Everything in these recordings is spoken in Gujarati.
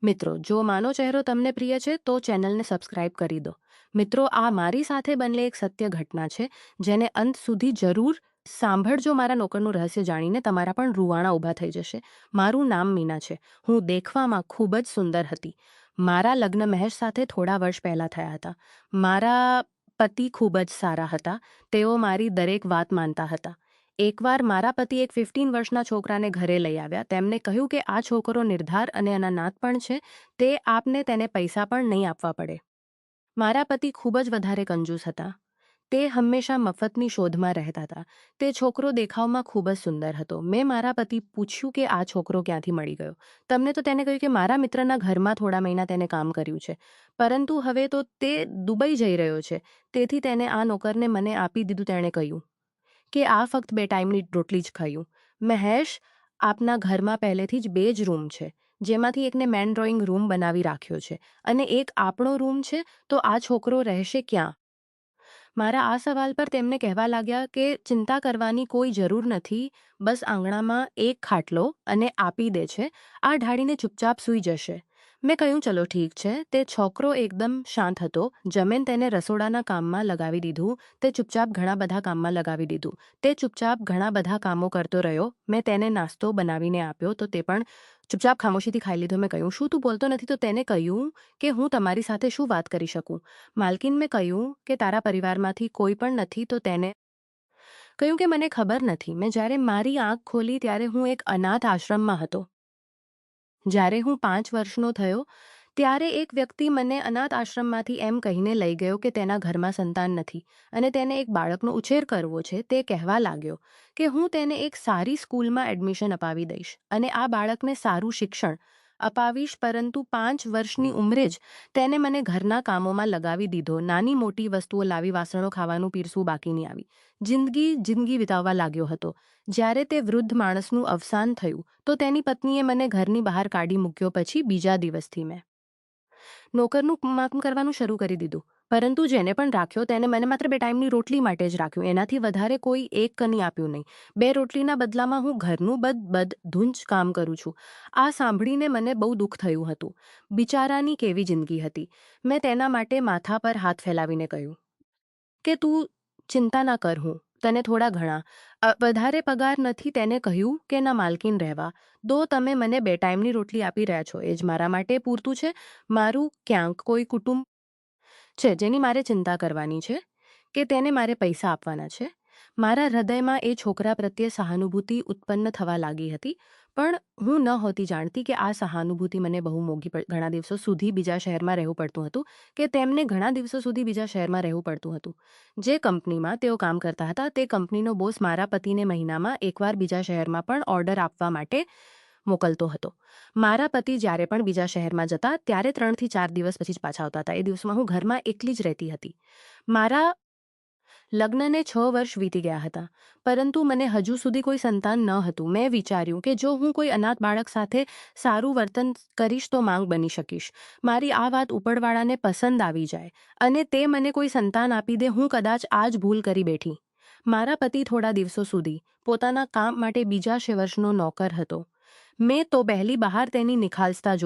મિત્રો, જો માનો ચહેરો તમને પ્રિય છે તો ચેનલને સબસ્ક્રાઇબ કરી દો. મિત્રો, આ મારી સાથે બનેલી એક સત્ય ઘટના છે, જેને અંત સુધી જરૂર સાંભળજો. મારા નોકરનું રહસ્ય જાણીને તમારા પણ રૂવાણા ઊભા થઈ જશે. મારું નામ મીના છે. હું દેખવામાં ખૂબ જ સુંદર હતી. મારા લગ્ન મહેશ સાથે થોડા વર્ષ પહેલાં થયા હતા. મારા પતિ ખૂબ જ સારા હતા. તેઓ મારી દરેક વાત માનતા હતા. એકવાર મારા પતિ એક 15 વર્ષના છોકરાને ઘરે લઈ આવ્યા. તેમને કહ્યું કે આ છોકરો નિર્ધાર અને અનાથ પણ છે, તે આપને તેને પૈસા પણ નહીં આપવા પડે. મારા પતિ ખૂબ જ વધારે કંજૂસ હતા. તે હંમેશા મફતની શોધમાં રહેતા હતા. તે છોકરો દેખાવમાં ખૂબ જ સુંદર હતો. મેં મારા પતિ પૂછ્યું કે આ છોકરો ક્યાંથી મળી ગયો. તમને તો તેને કહ્યું કે મારા મિત્રના ઘરમાં થોડા મહિના તેને કામ કર્યું છે, પરંતુ હવે તો તે દુબઈ જઈ રહ્યો છે, તેથી તેને આ નોકરને મને આપી દીધું. તેણે કહ્યું કે આ ફક્ત 2 ટાઈમની રોટલી જ ખાયું. મહેશ, આપના ઘરમાં પહેલેથી જ 2 જ રૂમ છે, જેમાંથી એકને મેન ડ્રોઈંગ રૂમ બનાવી રાખ્યો છે અને એક આપણો રૂમ છે, તો આ છોકરો રહેશે ક્યાં? મારા આ સવાલ પર તેમને કહેવા લાગ્યા કે ચિંતા કરવાની કોઈ જરૂર નથી, બસ આંગણામાં એક ખાટલો અને આપી દે છે, આ ઢાળીને ચૂપચાપ સૂઈ જશે. મેં કહ્યું ચલો ઠીક છે. તે છોકરો એકદમ શાંત હતો. જમેન તેને રસોડાના કામમાં લગાવી દીધું. તે ચૂપચાપ ઘણા બધા કામમાં લગાવી દીધું. તે ચૂપચાપ ઘણા બધા કામો કરતો રહ્યો. મેં તેને નાસ્તો બનાવીને આપ્યો તો તે પણ ચૂપચાપ ખામોશીથી ખાઈ લીધો. મેં કહ્યું શું તું બોલતો નથી? તો તેને કહ્યું કે હું તમારી સાથે શું વાત કરી શકું. માલકીન, મેં કહ્યું કે તારા પરિવારમાંથી કોઈ પણ નથી. તો તેને કહ્યું કે મને ખબર નથી. મેં જ્યારે મારી આંખ ખોલી ત્યારે હું એક અનાથ આશ્રમમાં હતો. જ્યારે હું 5 વર્ષનો થયો ત્યારે એક વ્યક્તિ મને અનાથ આશ્રમમાંથી એમ કહીને લઈ ગયો કે તેના ઘરમાં સંતાન નથી અને તેને એક બાળકનો ઉછેર કરવો છે. તે કહેવા લાગ્યો કે હું તેને એક સારી સ્કૂલમાં એડમિશન અપાવી દઈશ અને આ બાળકને સારું શિક્ષણ અપાવીશ. પરંતુ 5 વર્ષની ઉંમરે જ તેને મને ઘરના કામોમાં લગાવી દીધો. નાની મોટી વસ્તુઓ લાવી, વાસણો, ખાવાનું પીરસવું બાકી નહીં આવી. જિંદગી વિતાવવા લાગ્યો હતો. જ્યારે તે વૃદ્ધ માણસનું અવસાન થયું તો તેની પત્નીએ મને ઘરની બહાર કાઢી મૂક્યો. પછી બીજા દિવસથી મેં નોકરનું કામ કરવાનું શરૂ કરી દીધું. પરંતુ જેને પણ રાખ્યો તેને મને માત્ર 2 ટાઈમની રોટલી માટે જ રાખ્યું. એનાથી વધારે કોઈ એક કની આપ્યું નહીં. 2 રોટલીના બદલામાં હું ઘરનું બધું જ કામ કરું છું. આ સાંભળીને મને બહુ દુઃખ થયું હતું. બિચારાની કેવી જિંદગી હતી. મેં તેના માટે માથા પર હાથ ફેલાવીને કહ્યું કે તું ચિંતા ના કર, હું તને થોડા ઘણા વધારે પગાર નથી. તેને કહ્યું કે ના માલકીન, રહેવા દો. તમે મને 2 ટાઈમની રોટલી આપી રહ્યા છો, એ જ મારા માટે પૂરતું છે. મારું ક્યાંક કોઈ કુટુંબ છે જેની મારે ચિંતા કરવાની છે કે તેને મારે પૈસા આપવાના છે. મારા હૃદયમાં એ છોકરા પ્રત્યે સહાનુભૂતિ ઉત્પન્ન થવા લાગી હતી, પણ હું નહોતી જાણતી કે આ સહાનુભૂતિ મને બહુ મોંઘી ઘણા દિવસો સુધી બીજા શહેરમાં રહેવું પડતું હતું કે તેમને ઘણા દિવસો સુધી બીજા શહેરમાં રહેવું પડતું હતું. જે કંપનીમાં તેઓ કામ કરતા હતા તે કંપનીનો બોસ મારા પતિને મહિનામાં એકવાર બીજા શહેરમાં પણ ઓર્ડર આપવા માટે મોકલતો હતો. મારા પતિ જ્યારે પણ બીજા શહેરમાં જતા ત્યારે 3 થી 4 દિવસ પછી જ પાછા આવતા હતા. એ દિવસમાં હું ઘરમાં એકલી જ રહેતી હતી. મારા લગ્નને 6 વર્ષ વીતી ગયા હતા, પરંતુ મને હજુ સુધી કોઈ સંતાન ન હતું. મેં વિચાર્યું કે જો હું કોઈ અનાથ બાળક સાથે સારું વર્તન કરીશ તો માંગ બની શકીશ. મારી આ વાત ઉપરવાળાને પસંદ આવી જાય અને તે મને કોઈ સંતાન આપી દે. હું કદાચ આ જ ભૂલ કરી બેઠી. મારા પતિ થોડા દિવસો સુધી પોતાના કામ માટે બીજા વર્ષનો નોકર હતો. મેં તો પહેલી બહાર તેની નિખાલસતા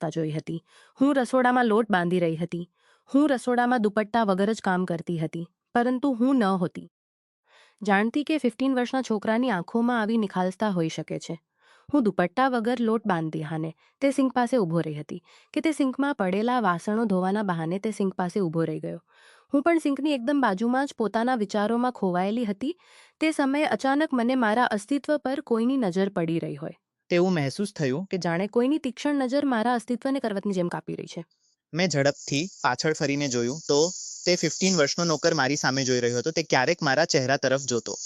જોઈ હતી. હું રસોડામાં લોટ બાંધી રહી હતી. હું રસોડામાં દુપટ્ટા વગર જ કામ કરતી હતી, પરંતુ હું નહોતી જાણતી કે 15 વર્ષના છોકરાની આંખોમાં આવી નિખાલસતા હોઈ શકે છે. હું દુપટ્ટા વગર લોટ બાંધતી હાને તે સિંક પાસે ઊભો રહી હતી કે તે સિંકમાં પડેલા વાસણો ધોવાના બહાને તે સિંક પાસે ઊભો રહી ગયો. હું પણ સિંકની એકદમ બાજુમાં જ પોતાના વિચારોમાં ખોવાયેલી હતી. તે સમયે અચાનક મને મારા અસ્તિત્વ પર કોઈની નજર પડી રહી હોય તેવું મહેસૂસ થયું. કે જાણે કોઈની તીક્ષ્ણ નજર મારા અસ્તિત્વને કરવતની જેમ કાપી રહી છે. મેં ઝડપથી પાછળ ફરીને જોયું તો તે 15 વર્ષનો નોકર મારી સામે જોઈ રહ્યો હતો. તે ક્યારેક મારા ચહેરા તરફ જોતો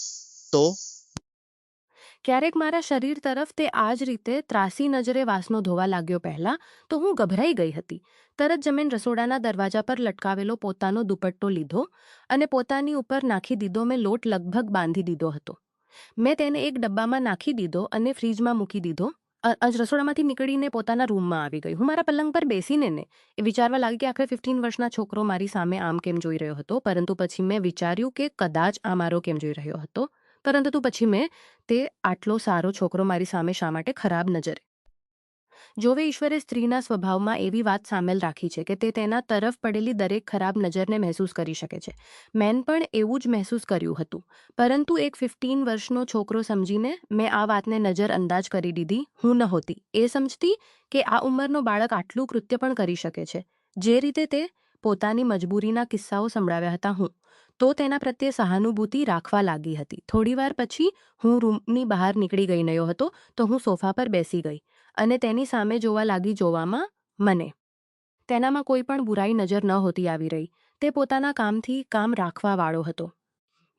તો ક્યારેક મારા શરીર તરફ. તે આ જ રીતે ત્રાસી નજરે વાસણો ધોવા લાગ્યો. પહેલાં તો હું ગભરાઈ ગઈ હતી. તરત જમીન રસોડાના દરવાજા પર લટકાવેલો પોતાનો દુપટ્ટો લીધો અને પોતાની ઉપર નાખી દીધો. મેં લોટ લગભગ બાંધી દીધો હતો. મેં તેને એક ડબ્બામાં નાખી દીધો અને ફ્રીજમાં મૂકી દીધો. રસોડામાંથી નીકળીને પોતાના રૂમમાં આવી ગઈ. હું મારા પલંગ પર બેસીને એ વિચારવા લાગી કે આખરે 15 વર્ષના છોકરો મારી સામે આમ કેમ જોઈ રહ્યો હતો. પરંતુ પછી મેં વિચાર્યું કે કદાચ આ મારો કેમ જોઈ રહ્યો હતો. પરંતુ પછી મેં તે આટલો સારો છોકરો મારી સામે શા માટે ખરાબ નજરે જોવે ઈશ્વરે સ્ત્રીના સ્વભાવમાં એવી વાત સામેલ રાખી છે કે તે તેના તરફ પડેલી દરેક ખરાબ નજરને મહેસૂસ કરી શકે છે. મેં પણ એવું જ મહેસૂસ કર્યું હતું, પરંતુ એક 15 વર્ષનો છોકરો સમજીને મેં આ વાતને નજરઅંદાજ કરી દીધી. હું નહોતી એ સમજતી કે આ ઉંમરનો બાળક આટલું કૃત્ય પણ કરી શકે છે. જે રીતે તે પોતાની મજબૂરીના કિસ્સાઓ સંભળાવ્યા હતા, હું તો તેના પ્રત્યે સહાનુભૂતિ રાખવા લાગી હતી. થોડીવાર પછી હું રૂમની બહાર નીકળી ગયો હતો તો હું સોફા પર બેસી ગઈ અને તેની સામે જોવા લાગી. જોવામાં મને તેનામાં કોઈ પણ બુરાઈ નજર નહોતી આવી રહી. તે પોતાના કામથી કામ રાખવાવાળો હતો.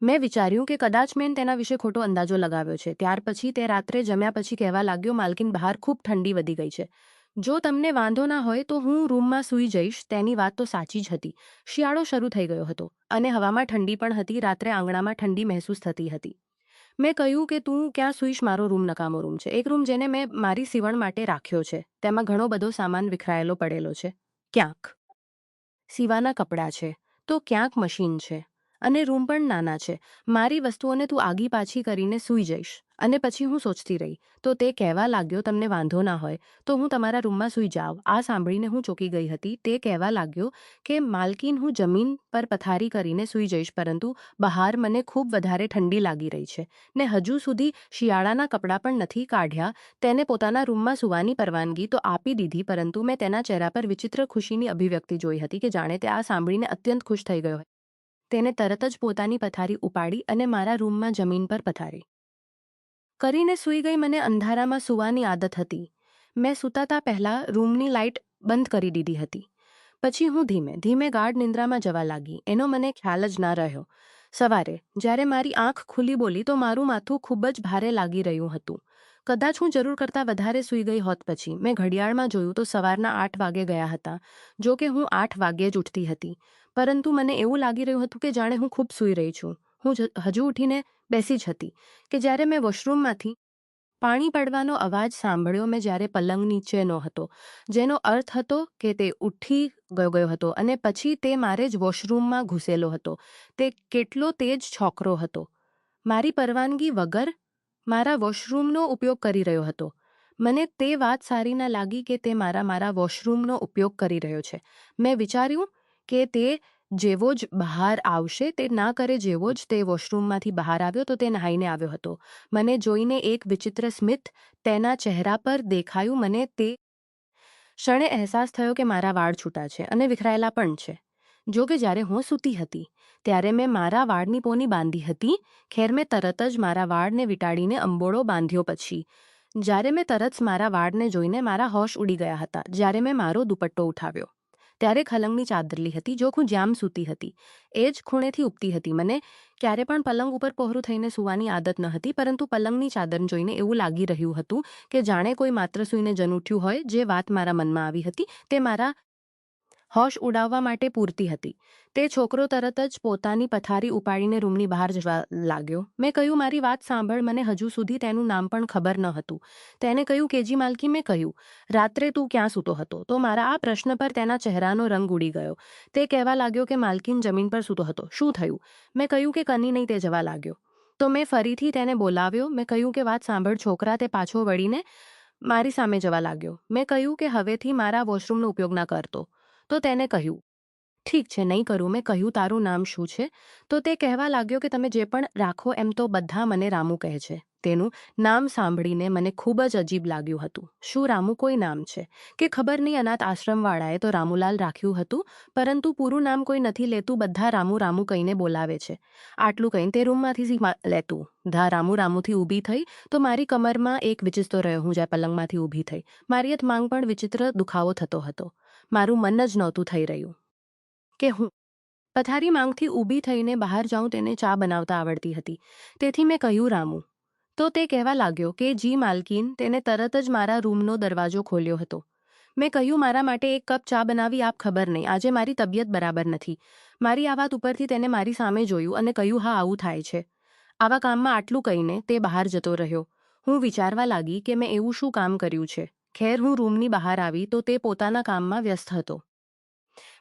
મેં વિચાર્યું કે કદાચ મેં તેના વિશે ખોટો અંદાજો લગાવ્યો છે. ત્યાર પછી તે રાત્રે જમ્યા પછી કહેવા લાગ્યો, માલકીન, બહાર ખૂબ ઠંડી વધી ગઈ છે. જો તમને વાંધો ના હોય તો હું રૂમમાં સૂઈ જઈશ. તેની વાત તો સાચી જ હતી. શિયાળો શરૂ થઈ ગયો હતો અને હવામાં ઠંડી પણ હતી. રાત્રે આંગણામાં ઠંડી મહેસૂસ થતી હતી. મેં કહ્યું કે તું ક્યાં સૂઈશ? મારો રૂમ નકામો રૂમ છે. એક રૂમ જેને મેં મારી સીવણ માટે રાખ્યો છે. તેમાં ઘણો બધો સામાન વિખરાયેલો પડેલો છે. ક્યાંક સીવાના કપડાં છે તો ક્યાંક મશીન છે અને રૂમ પણ નાના છે. મારી વસ્તુઓને તું આગી પાછી કરીને સૂઈ જઈશ. અને પછી હું સોચતી રહી. તો તે કહેવા લાગ્યો, તમને વાંધો ના હોય તો હું તમારા રૂમમાં સૂઈ જાઉં. આ સાંભળીને હું ચોંકી ગઈ હતી. તે કહેવા લાગ્યો કે માલકીન, હું જમીન પર પથારી કરીને સૂઈ જઈશ, પરંતુ બહાર મને ખૂબ વધારે ઠંડી લાગી રહી છે ને હજુ સુધી શિયાળાના કપડાં પણ નથી કાઢ્યા. તેને પોતાના રૂમમાં સૂવાની પરવાનગી તો આપી દીધી, પરંતુ મેં તેના ચહેરા પર વિચિત્ર ખુશીની અભિવ્યક્તિ જોઈ હતી કે જાણે તે આ સાંભળીને અત્યંત ખુશ થઈ ગયો. તેને તરત જ પોતાની પથારી ઉપાડી અને મારા રૂમમાં જમીન પર પથારી કરીને સૂઈ ગઈ. મને અંધારામાં સૂવાની આદત હતી. મેં સૂતા પહેલાં રૂમની લાઇટ બંધ કરી દીધી હતી. પછી હું ધીમે ધીમે ગાઢ નિંદ્રામાં જવા લાગી. એનો મને ખ્યાલ જ ના રહ્યો. સવારે જ્યારે મારી આંખ ખુલી બોલી તો મારું માથું ખૂબ જ ભારે લાગી રહ્યું હતું. કદાચ હું જરૂર કરતાં વધારે સૂઈ ગઈ હોત. પછી મેં ઘડિયાળમાં જોયું તો સવારના 8 વાગે ગયા હતા. જો કે હું 8 વાગ્યે જ ઉઠતી હતી, પરંતુ મને એવું લાગી રહ્યું હતું કે જાણે હું ખૂબ સૂઈ રહી છું. હું હજુ ઉઠીને બેસી જ હતી કે જ્યારે મેં વોશરૂમમાંથી પાણી પડવાનો અવાજ સાંભળ્યો. મેં જ્યારે પલંગ નીચેનો હતો, જેનો અર્થ હતો કે તે ઉઠી ગયો હતો અને પછી તે મારે જ વોશરૂમમાં ઘૂસેલો હતો. તે કેટલો તેજ છોકરો હતો! મારી પરવાનગી વગર મારા વોશરૂમનો ઉપયોગ કરી રહ્યો હતો. મને તે વાત સારી ના લાગી કે તે મારા વોશરૂમનો ઉપયોગ કરી રહ્યો છે. મેં વિચાર્યું કે તે જેવો જ બહાર આવશે તે ના કરે. જેવો જ તે વોશરૂમમાંથી બહાર આવ્યો તો તે નહાઈને આવ્યો હતો. મને જોઈને એક વિચિત્ર સ્મિત તેના ચહેરા પર દેખાયું. મને તે ક્ષણે અહેસાસ થયો કે મારા વાળ છૂટા છે અને વિખરાયેલા પણ છે. જો કે જ્યારે હું સૂતી હતી ત્યારે મેં મારા વાળની પોની બાંધી હતી. ખેર, મેં તરત જ મારા વાળને વીંટાળીને અંબોળો બાંધ્યો. પછી જ્યારે મેં તરત મારા વાળને જોઈને મારા હોશ ઉડી ગયા હતા. જ્યારે મેં મારો દુપટ્ટો ઉઠાવ્યો ત્યારે ખલંગની ચાદરલી હતી. જો હું જ્યાં સૂતી હતી એ જ ખૂણેથી ઉગતી હતી. મને ક્યારે પણ પલંગ ઉપર પહોરું થઈને સૂવાની આદત ન હતી, પરંતુ પલંગની ચાદર જોઈને એવું લાગી રહ્યું હતું કે જાણે કોઈ માત્ર સૂઈને જન ઉઠ્યું હોય. જે વાત મારા મનમાં આવી હતી તે મારા હોશ ઉડાવવા માટે પૂરતી હતી. તે છોકરો તરત જ પોતાની પથારી ઉપાડીને રૂમની બહાર જવા લાગ્યો. મેં કહ્યું, મારી વાત સાંભળ. મને હજુ સુધી તેનું નામ પણ ખબર ન હતું. તેને કહ્યું, કેજી માલકી. મેં કહ્યું, રાત્રે તું ક્યાં સૂતો હતો? તો મારા આ પ્રશ્ન પર તેના ચહેરાનો રંગ ઉડી ગયો. તે કહેવા લાગ્યો કે માલકીન, જમીન પર સૂતો હતો. શું થયું? મેં કહ્યું કે કની નહીં. તે જવા લાગ્યો. તો મેં ફરીથી તેને બોલાવ્યો. મેં કહ્યું કે વાત સાંભળ છોકરા. તે પાછો વળીને મારી સામે જવા લાગ્યો. મેં કહ્યું કે હવેથી મારા વોશરૂમનો ઉપયોગ ના કરતો. તો તેને કહ્યું, ઠીક છે, નહીં કરું. મેં કહ્યું, તારું નામ શું છે? તો તે કહેવા લાગ્યો કે તમે જે પણ રાખો, એમ તો બધા મને રામુ કહે છે. તેનું નામ સાંભળીને મને ખૂબ જ અજીબ લાગ્યું હતું. શું રામુ કોઈ નામ છે કે ખબર નહીં? અનાથ આશ્રમવાળાએ તો રામુલાલ રાખ્યું હતું, પરંતુ પૂરું નામ કોઈ નથી લેતું. બધા રામુ રામુ કહીને બોલાવે છે. આટલું કહીને તે રૂમમાંથી લેતું. ધા રામુ રામુથી ઊભી થઈ તો મારી કમરમાં એક વિચિત્ર રહ્યો. હું જ્યાં પલંગમાંથી ઊભી થઈ, મારી માંગ પણ વિચિત્ર દુખાવો થતો હતો. મારું મન જ નહોતું થઈ રહ્યું કે હું પથારી માંગથી ઊભી થઈને બહાર જાઉં. તેને ચા બનાવતા આવડતી હતી, તેથી મેં કહ્યું, રામુ. તો તે કહેવા લાગ્યો કે જી માલકીન. તેને તરત જ મારા રૂમનો દરવાજો ખોલ્યો હતો. મેં કહ્યું, મારા માટે એક કપ ચા બનાવી આપ. ખબર નહીં, આજે મારી તબિયત બરાબર નથી. મારી આ વાત ઉપરથી તેને મારી સામે જોયું અને કહ્યું, હા, આવું થાય છે. આવા કામમાં આટલું કહીને તે બહાર જતો રહ્યો. હું વિચારવા લાગી કે મેં એવું શું કામ કર્યું છે. ખેર, હું રૂમની બહાર આવી તો તે પોતાના કામમાં વ્યસ્ત હતો.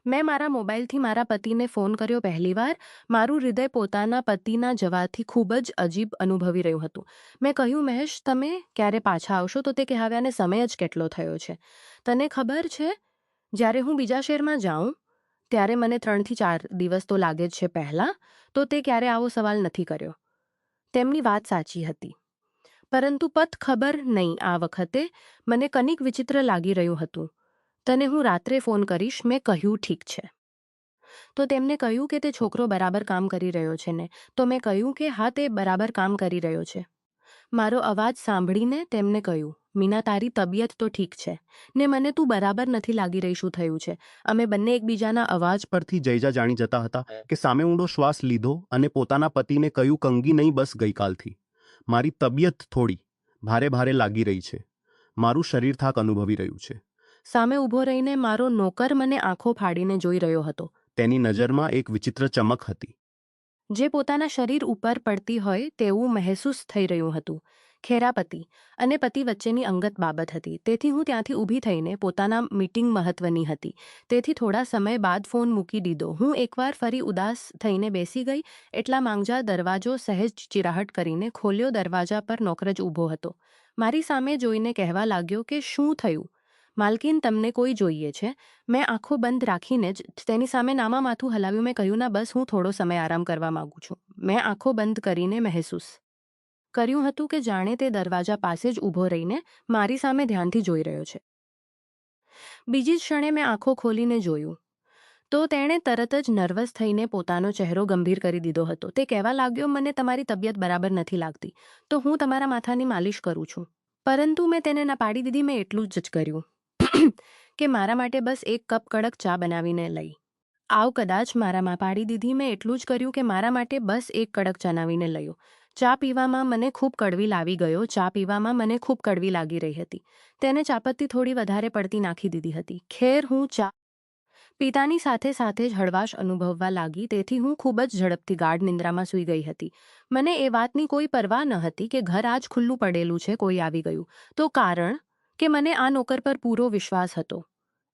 મેં મારા મોબાઈલથી મારા પતિને ફોન કર્યો પહેલીવાર. મારું હૃદય પોતાના પતિના જવાથી ખૂબ જ અજીબ અનુભવી રહ્યું હતું. મેં કહ્યું, મહેશ, તમે ક્યારે પાછા આવશો? તો તે કહેવાને સમય જ કેટલો થયો છે. તને ખબર છે, જ્યારે હું બીજા શહેરમાં જાઉં ત્યારે મને 3 થી 4 દિવસ તો લાગે જ છે. પહેલાં તો તે ક્યારે આવો સવાલ નથી કર્યો. તેમની વાત સાચી હતી. પરંતુ પથ ખબર નહીં, આ વખતે મને કંઈક વિચિત્ર લાગી રહ્યું હતું. તને હું રાત્રે ફોન કરીશ, મેં કહ્યું. ઠીક છે. તો તેમને કહ્યું કે તે છોકરો બરાબર કામ કરી રહ્યો છે ને? તો મેં કહ્યું કે હા, તે બરાબર કામ કરી રહ્યો છે. મારો અવાજ સાંભળીને તેમને કહ્યું, મીના, તારી તબિયત તો ઠીક છે ને? મને તું બરાબર નથી લાગી રહી. શું થયું છે? અમે બંને એકબીજાના અવાજ પરથી જયજા જાણી જતા હતા કે સામે ઊંડો શ્વાસ લીધો અને પોતાના પતિને કહ્યું, કંગી નહીં, બસ ગઈકાલથી મારી તબિયત થોડી ભારે ભારે લાગી રહી છે. મારું શરીર થાક અનુભવી રહ્યું છે. સામે ઊભો રહીને મારો નોકર મને આંખો ફાડીને જોઈ રહ્યો હતો. તેની નજરમાં એક વિચિત્ર ચમક હતી. જે પોતાના શરીર ઉપર પડતી હોય તેવું મહેસૂસ થઈ રહ્યું હતું. ખેરાપતિ અને પતિ વચ્ચેની અંગત બાબત હતી. તેથી હું ત્યાંથી ઊભી થઈને, પોતાના મીટિંગ મહત્વની હતી તેથી થોડા સમય બાદ ફોન મૂકી દીધો. હું એકવાર ફરી ઉદાસ થઈને બેસી ગઈ. એટલા માંગજા દરવાજો સહેજ ચિરાહટ કરીને ખોલ્યો. દરવાજા પર નોકર જ ઊભો હતો. મારી સામે જોઈને કહેવા લાગ્યો કે શું થયું માલકીન, તમને કોઈ જોઈએ છે? મેં આંખો બંધ રાખીને જ તેની સામે નામા માથું હલાવ્યું. મેં કહ્યું, ના, બસ હું થોડો સમય આરામ કરવા માંગુ છું. મેં આંખો બંધ કરીને મહેસૂસ કર્યું હતું કે જાણે તે દરવાજા પાસે જ ઊભો રહીને મારી સામે ધ્યાનથી જોઈ રહ્યો છે. બીજી જ ક્ષણે મેં આંખો ખોલીને જોયું તો તેણે તરત જ નર્વસ થઈને પોતાનો ચહેરો ગંભીર કરી દીધો હતો. તે કહેવા લાગ્યો, મને તમારી તબિયત બરાબર નથી લાગતી તો હું તમારા માથાની માલિશ કરું છું. પરંતુ મેં તેને ના પાડી દીધી. મેં એટલું જ કર્યું કે મારા માટે બસ એક કપ કડક ચા બનાવીને લઈ આવ. કદાચ મારામાં પાડી દીધી. મેં એટલું જ કર્યું કે મારા માટે બસ એક કડક ચા બનાવીને લયો. ચા પીવામાં મને ખૂબ કડવી લાગી ગયો. ચા પીવામાં મને ખૂબ કડવી લાગી રહી હતી. તેને ચાપત્તી થોડી વધારે પડતી નાખી દીધી હતી. ખેર, હું ચા પિતાની સાથે સાથે જ હળવાશ અનુભવવા લાગી. તેથી હું ખૂબ જ ઝડપથી ગાઢ નિંદ્રામાં સૂઈ ગઈ હતી. મને એ વાતની કોઈ પરવા ન હતી કે ઘર આજ ખુલ્લું પડેલું છે, કોઈ આવી ગયું તો. કારણ કે મને આ નોકર પર પૂરો વિશ્વાસ હતો.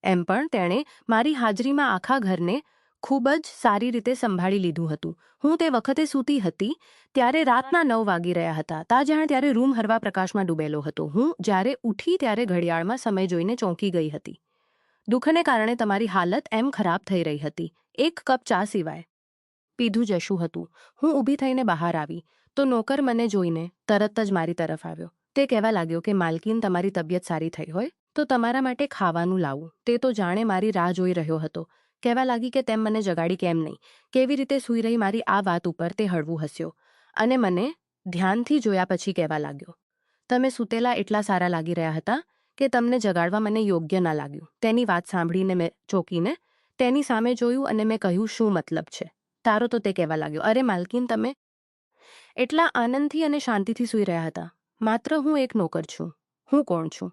એમ પણ તેણે મારી હાજરીમાં આખા ઘરને ખૂબ જ સારી રીતે સંભાળી લીધું હતું. હું તે વખતે સૂતી હતી ત્યારે રાતના 9 વાગી રહ્યા હતા. જાણે ત્યારે રૂમ હળવા પ્રકાશમાં ડૂબેલો હતો. હું જ્યારે ઉઠી ત્યારે ઘડિયાળમાં સમય જોઈને ચોંકી ગઈ હતી. દુઃખને કારણે તમારી હાલત એમ ખરાબ થઈ રહી હતી. એક કપ ચા સિવાય પીધું જશું હતું. હું ઊભી થઈને બહાર આવી તો નોકર મને જોઈને તરત જ મારી તરફ આવ્યો. તે કહેવા લાગ્યો કે માલકીન, તમારી તબિયત સારી થઈ હોય તો તમારા માટે ખાવાનું લાવું. તે તો જાણે મારી રાહ જોઈ રહ્યો હતો. કહેવા લાગી કે તેમ મને જગાડી કેમ નહીં, કેવી રીતે સૂઈ રહી. મારી આ વાત ઉપર તે હળવું હસ્યો અને મને ધ્યાનથી જોયા પછી કહેવા લાગ્યો, તમે સૂતેલા એટલા સારા લાગી રહ્યા હતા કે તમને જગાડવા મને યોગ્ય ના લાગ્યું. તેની વાત સાંભળીને મેં ચોંકીને તેની સામે જોયું અને મેં કહ્યું, શું મતલબ છે તારો? તો તે કહેવા લાગ્યો, અરે માલકીન, તમે એટલા આનંદથી અને શાંતિથી સૂઈ રહ્યા હતા. માત્ર હું એક નોકર છું. હું કોણ છું?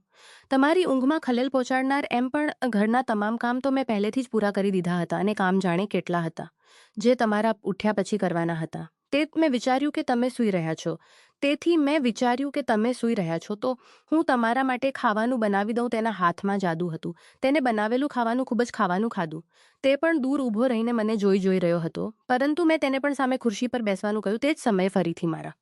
તમારી ઊંઘમાં ખલેલ પહોંચાડનાર. એમ પણ ઘરના તમામ કામ તો મેં પહેલેથી જ પૂરા કરી દીધા હતા અને કામ જાણે કેટલા હતા જે તમારા ઉઠ્યા પછી કરવાના હતા. તે મેં વિચાર્યું કે તમે સૂઈ રહ્યા છો. તેથી મેં વિચાર્યું કે તમે સૂઈ રહ્યા છો તો હું તમારા માટે ખાવાનું બનાવી દઉં. તેના હાથમાં જાદુ હતું. તેને બનાવેલું ખાવાનું ખૂબ જ ખાવાનું ખાધું. તે પણ દૂર ઊભો રહીને મને જોઈ રહ્યો હતો. પરંતુ મેં તેને પણ સામે ખુરશી પર બેસવાનું કહ્યું. તે જ સમયે ફરીથી મારા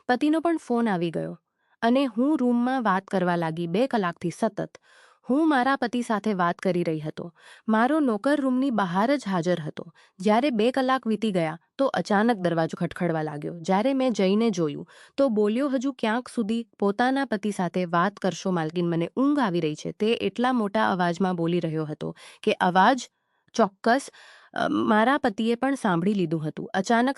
પતિનો પણ ફોન આવી ગયો અને હું રૂમમાં વાત કરવા લાગી. 2 કલાકથી સતત હું મારા પતિ સાથે વાત કરી રહી હતો. મારો નોકર રૂમની બહાર જ હાજર હતો. જ્યારે 2 કલાક વીતી ગયા તો અચાનક દરવાજો ખટખડવા લાગ્યો. જ્યારે મેં જઈને જોયું તો બોલ્યો, હજુ ક્યાંક સુધી પોતાના પતિ સાથે વાત કરશો માલકીન? મને ઊંઘ આવી રહી છે. તે એટલા મોટા અવાજમાં બોલી રહ્યો હતો કે અવાજ ચોક્કસ મારા પતિએ પણ સાંભળી લીધું હતું. અચાનક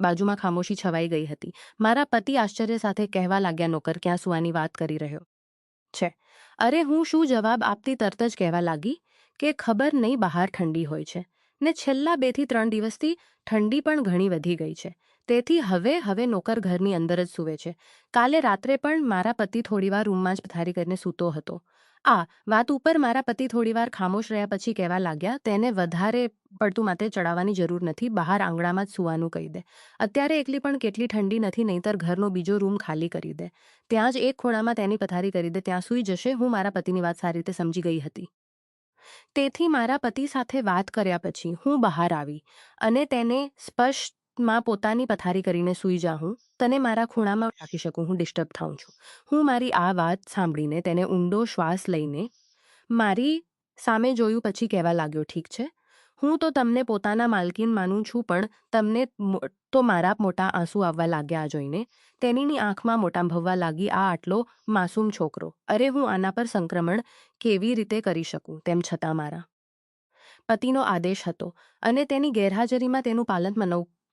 બાજુમાં ખામોશી છવાઈ ગઈ હતી. મારા પતિ આશ્ચર્ય સાથે કહેવા લાગ્યા, નોકર ક્યાં સુવાની વાત કરી રહ્યો છે? અરે, હું શું જવાબ આપતી તરત જ કહેવા લાગી કે ખબર નહીં, બહાર ઠંડી હોય છે ને છેલ્લા 2 થી 3 દિવસથી ઠંડી પણ ઘણી વધી ગઈ છે. તેથી હવે નોકર ઘરની અંદર જ સૂવે છે. કાલે રાત્રે પણ મારા પતિ થોડીવાર રૂમમાં જ પથારી કરીને સૂતો હતો. આ વાત ઉપર મારા પતિ થોડીવાર ખામોશ રહ્યા પછી કહેવા લાગ્યા, તેને વધારે પડતું માથે ચડાવવાની જરૂર નથી. બહાર આંગણામાં જ સૂવાનું કહી દે. અત્યારે એકલી પણ કેટલી ઠંડી નથી, નહીંતર ઘરનો બીજો રૂમ ખાલી કરી દે. ત્યાં જ એક ખૂણામાં તેની પથારી કરી દે, ત્યાં સૂઈ જશે. હું મારા પતિની વાત સારી રીતે સમજી ગઈ હતી. તેથી મારા પતિ સાથે વાત કર્યા પછી હું બહાર આવી અને તેને સ્પષ્ટમાં પોતાની પથારી કરીને સૂઈ જાઉં, તને મારા ખૂણામાં રાખી શકું, હું ડિસ્ટર્બ થાઉં છું. હું મારી આ વાત સાંભળીને તેને ઊંડો શ્વાસ લઈને મારી સામે જોયું પછી કહેવા લાગ્યો, ઠીક છે, હું તો તમને પોતાના માલકીન માનું છું, પણ તમને તો મારા મોટા આંસુ આવવા લાગ્યા આ જોઈને. તેણીની આંખમાં મોટા ભવવા લાગી, આ આટલો માસૂમ છોકરો, અરે હું આના પર સંક્રમણ કેવી રીતે કરી શકું? તેમ છતાં મારા પતિનો આદેશ હતો અને તેની ગેરહાજરીમાં તેનું પાલન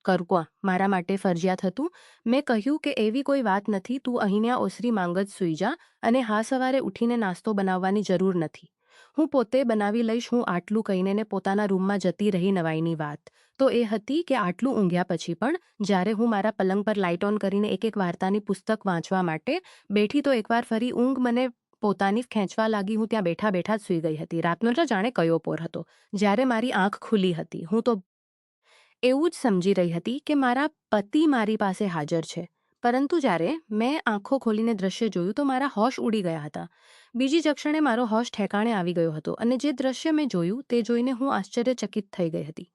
કરવું મારા માટે ફરજિયાત હતું. મેં કહ્યું કે એવી કોઈ વાત નથી, તું અહીંયા ઓસરી માંગ જ સૂઈ જા અને હા સવારે ઉઠીને નાસ્તો બનાવવાની જરૂર નથી, હું પોતે બનાવી લઈશ. હું આટલું કહીને ને પોતાના રૂમમાં જતી રહી. નવાઈની વાત તો એ હતી કે આટલું ઊંઘ્યા પછી પણ જ્યારે હું મારા પલંગ પર લાઇટ ઓન કરીને એક વાર્તાની પુસ્તક વાંચવા માટે બેઠી તો એકવાર ફરી ઊંઘ મને પોતાની ખેંચવા લાગી. હું ત્યાં બેઠા બેઠા જ સૂઈ ગઈ હતી. રાતનો તો જાણે કયો પોર હતો. જ્યારે મારી આંખ ખુલી હતી, હું તો એવું જ સમજી રહી હતી કે મારા પતિ મારી પાસે હાજર છે, પરંતુ જ્યારે મેં આંખો ખોલીને દ્રશ્ય જોયું તો મારા હોશ ઉડી ગયા હતા. બીજી જ ક્ષણે મારો હોશ ઠેકાણે આવી ગયો હતો અને જે દ્રશ્ય મેં જોયું તે જોઈને હું આશ્ચર્યચકિત થઈ ગઈ હતી.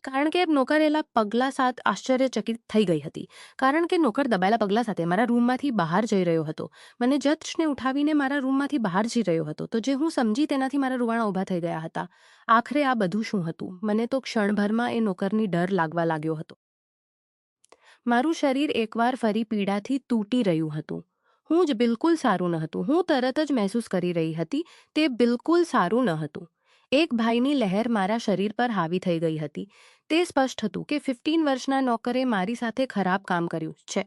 કારણ કે નોકરેલા પગલા સાથે આશ્ચર્યચકિત થઈ ગઈ હતી કારણ કે નોકર દબાયેલા પગલા સાથે મારા રૂમમાંથી બહાર જઈ રહ્યો હતો. મને જતને ઉઠાવીને મારા રૂમમાંથી બહાર જઈ રહ્યો હતો. તો જે હું સમજી તેનાથી મારા રૂવાણા ઊભા થઈ ગયા હતા. આખરે આ બધું શું હતું? મને તો ક્ષણભરમાં એ નોકરની ડર લાગવા લાગ્યો હતો. મારું શરીર એકવાર ફરી પીડાથી તૂટી રહ્યું હતું. હું જ બિલકુલ સારું ન હતું. હું તરત જ મહેસૂસ કરી રહી હતી તે બિલકુલ સારું ન હતું. એક ભાઈની લહેર મારા શરીર પર હાવી થઈ ગઈ હતી. તે સ્પષ્ટ હતું કે 15 વર્ષના નોકરે મારી સાથે ખરાબ કામ કર્યું છે.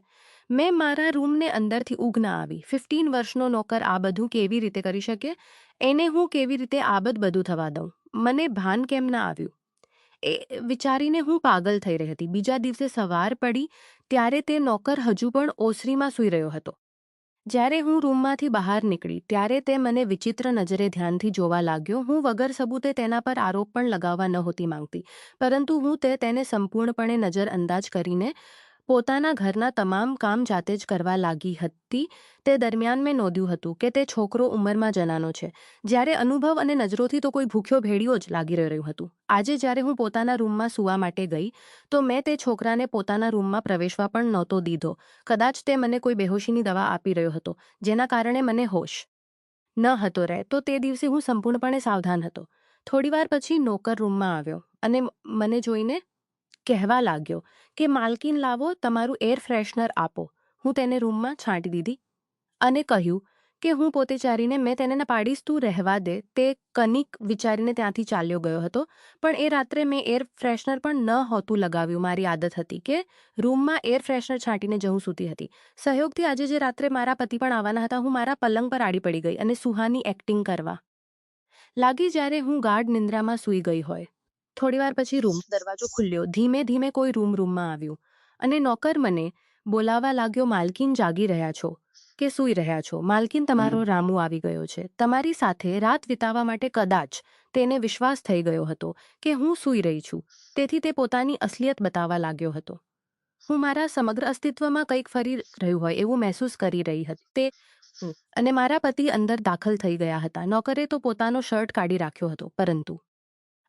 મેં મારા રૂમને અંદરથી ઊંઘ ના આવી. 15 વર્ષનો નોકર આ બધું કેવી રીતે કરી શકે? એને હું કેવી રીતે આ બધું થવા દઉં? મને ભાન કેમ ના આવ્યું? એ વિચારીને હું પાગલ થઈ રહી હતી. બીજા દિવસે સવાર પડી ત્યારે તે નોકર હજુ પણ ઓસરીમાં સૂઈ રહ્યો હતો. જ્યારે હું રૂમમાંથી બહાર નીકળી ત્યારે તે મને વિચિત્ર નજરે ધ્યાનથી જોવા લાગ્યો. હું વગર સબૂતે તેના પર આરોપ પણ લગાવવા નહોતી માંગતી, પરંતુ હું તેને સંપૂર્ણપણે નજરઅંદાજ કરીને પોતાના ઘરના તમામ કામ જાતે જ કરવા લાગી હતી. તે દરમિયાન મેં નોંધ્યું હતું કે તે છોકરો ઉંમરમાં જનાનો છે, જ્યારે અનુભવ અને નજરોથી તો કોઈ ભૂખ્યો ભેડિયો જ લાગી રહ્યું હતું. આજે જ્યારે હું પોતાના રૂમમાં સૂવા માટે ગઈ તો મેં તે છોકરાને પોતાના રૂમમાં પ્રવેશવા પણ નહોતો દીધો. કદાચ તે મને કોઈ બેહોશીની દવા આપી રહ્યો હતો, જેના કારણે મને હોશ ન હતો રહે. તો તે દિવસે હું સંપૂર્ણપણે સાવધાન હતો. થોડીવાર પછી નોકર રૂમમાં આવ્યો અને મને જોઈને કહેવા લાગ્યો કે માલકીન, લાવો તમારું એર ફ્રેશનર આપો. હું તેને રૂમમાં છાંટી દીધી અને કહ્યું કે હું પોતે ચારીને મેં તેને ના પાડીશ, તું રહેવા દે. તે કનિક વિચારીને ત્યાંથી ચાલ્યો ગયો હતો. પણ એ રાત્રે મેં એર ફ્રેશનર પણ ન હોતું લગાવ્યું. મારી આદત હતી કે રૂમમાં એર ફ્રેશનર છાંટીને જવું સૂતી હતી. સહયોગથી આજે જે રાત્રે મારા પતિ પણ આવવાના હતા, હું મારા પલંગ પર આડી પડી ગઈ અને સુહાની એક્ટિંગ કરવા લાગી જ્યારે હું ગાઢ નિંદ્રામાં સૂઈ ગઈ હોય. થોડીવાર પછી રૂમ દરવાજો ખુલ્યો. ધીમે ધીમે કોઈ રૂમમાં આવ્યું અને નોકર મને બોલાવવા લાગ્યો, માલકીન, જાગી રહ્યા છો કે સૂઈ રહ્યા છો? માલકીન, તમારો રામુ આવી ગયો છે. તમારી સાથે રાત વિતાવવા માટે. કદાચ તેને વિશ્વાસ થઈ ગયો હતો કે હું સૂઈ રહી છું, તેથી તે પોતાની અસલિયત બતાવવા લાગ્યો હતો. હું મારા સમગ્ર અસ્તિત્વમાં કંઈક ફરી રહ્યું હોય એવું મહેસૂસ કરી રહી હતી. અને મારા પતિ અંદર દાખલ થઈ ગયા હતા. નોકરે તો પોતાનો શર્ટ કાઢી રાખ્યો હતો, પરંતુ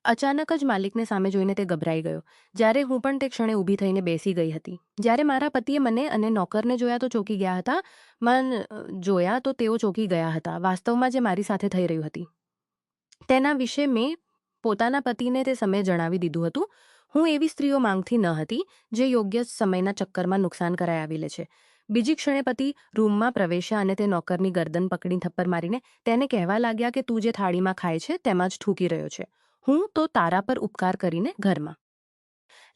અચાનક જ માલિકને સામે જોઈને તે ગભરાઈ ગયો. જ્યારે હું પણ તે ક્ષણે ઊભી થઈને બેસી ગઈ હતી. જ્યારે મારા પતિએ મને અને નોકરને જોયા તો ચોંકી ગયા હતા. જોયા તો તેઓ ચોંકી ગયા હતા. વાસ્તવમાં જે મારી સાથે થઈ રહ્યું હતી તેના વિશે મેં પોતાના પતિને તે સમયે જણાવી દીધું હતું. હું એવી સ્ત્રીઓ માંગતી ન હતી જે યોગ્ય સમયના ચક્કરમાં નુકસાન કરાઈ આવી લે છે. બીજી ક્ષણે પતિ રૂમમાં પ્રવેશ્યા અને તે નોકરની ગરદન પકડી થપ્પડ મારીને તેને કહેવા લાગ્યા કે તું જે થાળીમાં ખાય છે તેમાં જ થૂંકી રહ્યો છે. હું તો તારા પર ઉપકાર કરીને ઘરમાં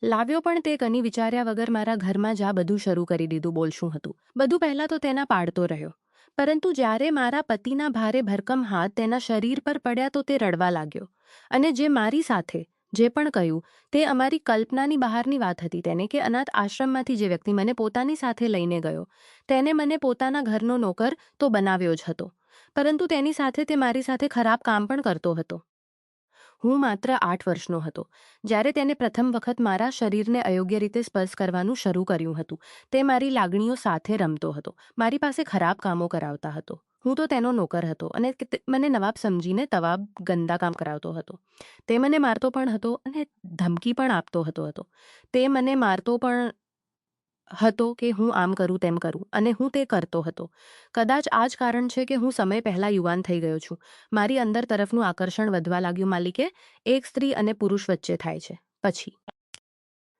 લાવ્યો, પણ તે કની વિચાર્યા વગર મારા ઘરમાં જ આ બધું શરૂ કરી દીધું. બોલ શું હતું? બધું પહેલાં તો તેના પાડતો રહ્યો, પરંતુ જ્યારે મારા પતિના ભારે ભરકમ હાથ તેના શરીર પર પડ્યા તો તે રડવા લાગ્યો. અને જે મારી સાથે જે પણ કહ્યું તે અમારી કલ્પનાની બહારની વાત હતી. તેને કે અનાથ આશ્રમમાંથી જે વ્યક્તિ મને પોતાની સાથે લઈને ગયો તેને મને પોતાના ઘરનો નોકર તો બનાવ્યો જ હતો, પરંતુ તેની સાથે તે મારી સાથે ખરાબ કામ પણ કરતો હતો. હું માત્ર 8 વર્ષનો હતો જ્યારે તેને પ્રથમ વખત મારા શરીરને અયોગ્ય રીતે સ્પર્શ કરવાનું શરૂ કર્યું હતું. તે મારી લાગણીઓ સાથે રમતો હતો, મારી પાસે ખરાબ કામો કરાવતા હતો. હું તો તેનો નોકર હતો અને મને નવાબ સમજીને તવાબ ગંદા કામ કરાવતો હતો. તે મને મારતો પણ હતો અને ધમકી પણ આપતો હતો. તે મને મારતો પણ હતો કે હું આમ કરું તેમ કરું અને હું તે કરતો હતો. કદાચ આ જ કારણ છે કે હું સમય પહેલાં યુવાન થઈ ગયો છું. મારી અંદર તરફનું આકર્ષણ વધવા લાગ્યું માલિકે. એક સ્ત્રી અને પુરુષ વચ્ચે થાય છે. પછી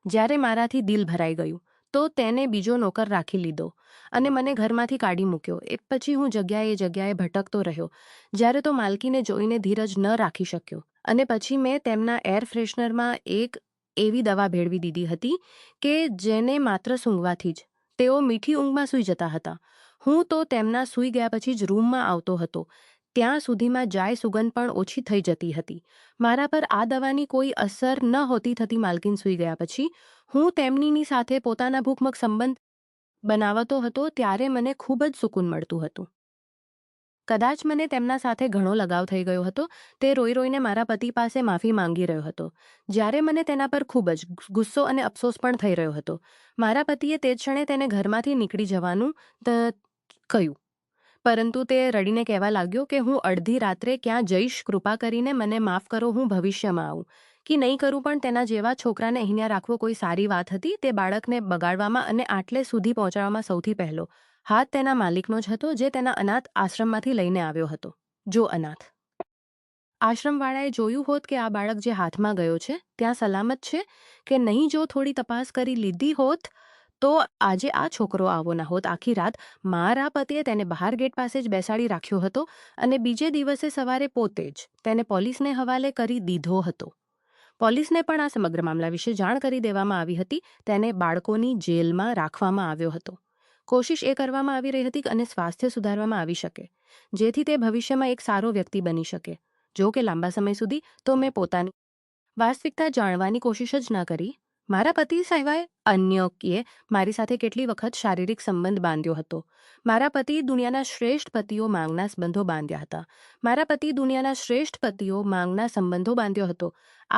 જ્યારે મારાથી દિલ ભરાઈ ગયું તો તેને બીજો નોકર રાખી લીધો અને મને ઘરમાંથી કાઢી મૂક્યો. એ પછી હું જગ્યાએ ભટકતો રહ્યો. જ્યારે તો માલકીને જોઈને ધીરજ ન રાખી શક્યો અને પછી મેં તેમના એર ફ્રેશનરમાં એક એવી દવા ભેળવી દીધી હતી કે જેને માત્ર સૂંઘવાથી જ તેઓ મીઠી ઊંઘમાં સૂઈ જતા હતા. હું તો તેમના સૂઈ ગયા પછી જ રૂમમાં આવતો હતો. ત્યાં સુધીમાં જાય સુગંધ પણ ઓછી થઈ જતી હતી. મારા પર આ દવાની કોઈ અસર ન હોતી થતી માલકીન સૂઈ ગયા પછી. હું તેમનીની સાથે પોતાના ભૂખમક સંબંધ બનાવતો હતો ત્યારે મને ખૂબ જ સુકૂન મળતું હતું. કદાચ મને તેમના સાથે ઘણો લગાવ થઈ ગયો હતો. તે રોઈ રોઈને મારા પતિ પાસે માફી માંગી રહ્યો હતો. જ્યારે મને તેના પર ખૂબ જ ગુસ્સો અને અફસોસ પણ થઈ રહ્યો હતો. મારા પતિએ તે જ ક્ષણે તેને ઘરમાંથી નીકળી જવાનું કહ્યું. પરંતુ તે રડીને કહેવા લાગ્યો કે હું અડધી રાત્રે ક્યાં જઈશ, કૃપા કરીને મને માફ કરો, હું ભવિષ્યમાં આવું કે નહીં કરું, પણ તેના જેવા છોકરાને અહીંયા રાખવો કોઈ સારી વાત હતી? તે બાળકને બગાડવામાં અને આટલે સુધી પહોંચાડવામાં સૌથી પહેલો હાથ તેના માલિકનો જ હતો, જે તેના અનાથ આશ્રમમાંથી લઈને આવ્યો હતો. જો અનાથ આશ્રમવાળાએ જોયું હોત કે આ બાળક જે હાથમાં ગયો છે ત્યાં સલામત છે કે નહીં, જો થોડી તપાસ કરી લીધી હોત તો આજે આ છોકરો આવો ના હોત. આખી રાત મારા પતિએ તેને બહાર ગેટ પાસે જ બેસાડી રાખ્યો હતો અને બીજે દિવસે સવારે પોતે જ તેને પોલીસને હવાલે કરી દીધો હતો. પોલીસને પણ આ સમગ્ર મામલા વિશે જાણ કરી દેવામાં આવી હતી. તેને બાળકોની જેલમાં રાખવામાં આવ્યો હતો. કોશિશ એ કરવામાં આવી રહી હતી અને સ્વાસ્થ્ય સુધારવામાં આવી શકે જેથી તે ભવિષ્યમાં એક સારો વ્યક્તિ બની શકે. જો કે લાંબા સમય સુધી તો મેં પોતાની વાસ્તવિકતા જાણવાની કોશિશ જ ન કરી. મારા પતિ સિવાય અન્યોએ મારી સાથે કેટલી વખત શારીરિક સંબંધ બાંધ્યો હતો. મારા પતિ દુનિયાના શ્રેષ્ઠ પતિઓ માંગના સંબંધો બાંધ્યા હતા. મારા પતિ દુનિયાના શ્રેષ્ઠ પતિઓ માંગના સંબંધો બાંધ્યો હતો.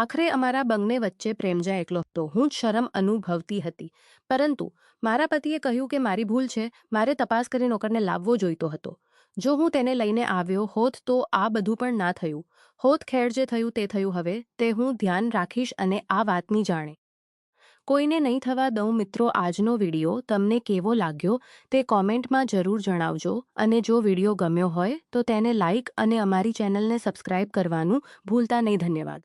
આખરે અમારા બંને વચ્ચે પ્રેમ જ્યાં એકલો હતો. હું જ શરમ અનુભવતી હતી. પરંતુ મારા પતિએ કહ્યું કે મારી ભૂલ છે, મારે તપાસ કરી નોકરને લાવવો જોઈતો હતો. જો હું તેને લઈને આવ્યો હોત તો આ બધું પણ ના થયું હોત. ખેર જે થયું તે થયું. હવે તે હું ધ્યાન રાખીશ અને આ વાતની જાણે કોઈને નહીં થવા દઉં. મિત્રો, આજનો વિડીયો તમને કેવો લાગ્યો તે કોમેન્ટમાં જરૂર જણાવજો અને જો વિડીયો ગમ્યો હોય તો તેને લાઇક અને અમારી ચેનલને સબસ્ક્રાઇબ કરવાનું ભૂલતા નહીં. ધન્યવાદ.